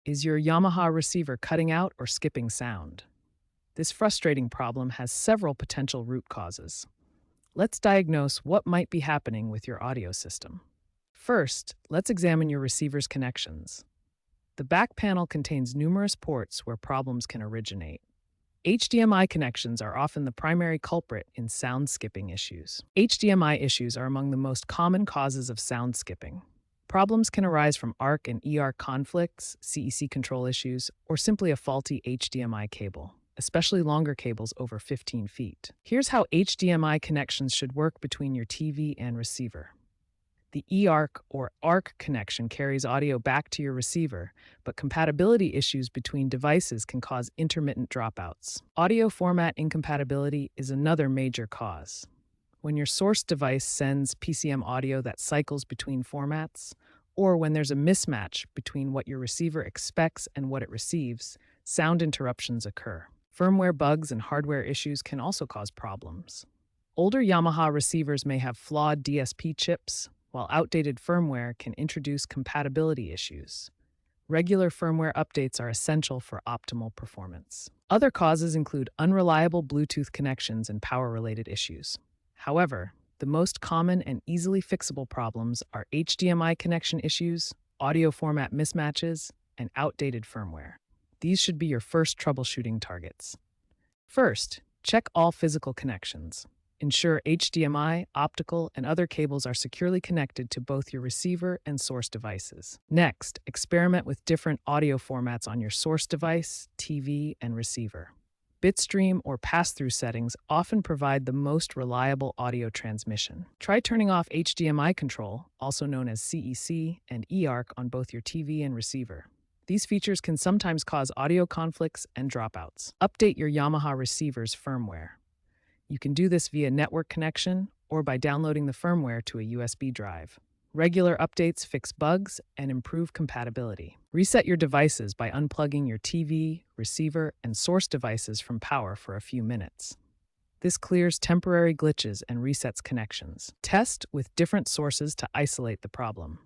Is your Yamaha receiver cutting out or skipping sound? This frustrating problem has several potential root causes. Let's diagnose what might be happening with your audio system. First, let's examine your receiver's connections. The back panel contains numerous ports where problems can originate. HDMI connections are often the primary culprit in sound skipping issues. HDMI issues are among the most common causes of sound skipping. Problems can arise from ARC and EARC conflicts, CEC control issues, or simply a faulty HDMI cable, especially longer cables over 15 feet. Here's how HDMI connections should work between your TV and receiver. The EARC or ARC connection carries audio back to your receiver, but compatibility issues between devices can cause intermittent dropouts. Audio format incompatibility is another major cause. When your source device sends PCM audio that cycles between formats, or when there's a mismatch between what your receiver expects and what it receives, sound interruptions occur. Firmware bugs and hardware issues can also cause problems. Older Yamaha receivers may have flawed DSP chips, while outdated firmware can introduce compatibility issues. Regular firmware updates are essential for optimal performance. Other causes include unreliable Bluetooth connections and power-related issues. However, the most common and easily fixable problems are HDMI connection issues, audio format mismatches, and outdated firmware. These should be your first troubleshooting targets. First, check all physical connections. Ensure HDMI, optical, and other cables are securely connected to both your receiver and source devices. Next, experiment with different audio formats on your source device, TV, and receiver. Bitstream or pass-through settings often provide the most reliable audio transmission. Try turning off HDMI control, also known as CEC, and EARC on both your TV and receiver. These features can sometimes cause audio conflicts and dropouts. Update your Yamaha receiver's firmware. You can do this via network connection or by downloading the firmware to a USB drive. Regular updates fix bugs and improve compatibility. Reset your devices by unplugging your TV, receiver, and source devices from power for a few minutes. This clears temporary glitches and resets connections. Test with different sources to isolate the problem.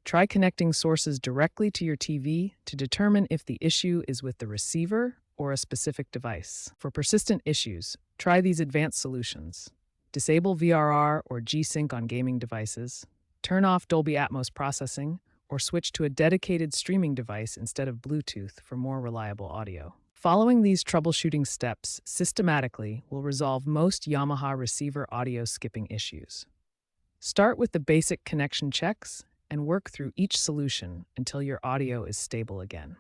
Try connecting sources directly to your TV to determine if the issue is with the receiver or a specific device. For persistent issues, try these advanced solutions. Disable VRR or G-Sync on gaming devices. Turn off Dolby Atmos processing, or switch to a dedicated streaming device instead of Bluetooth for more reliable audio. Following these troubleshooting steps systematically will resolve most Yamaha receiver audio skipping issues. Start with the basic connection checks and work through each solution until your audio is stable again.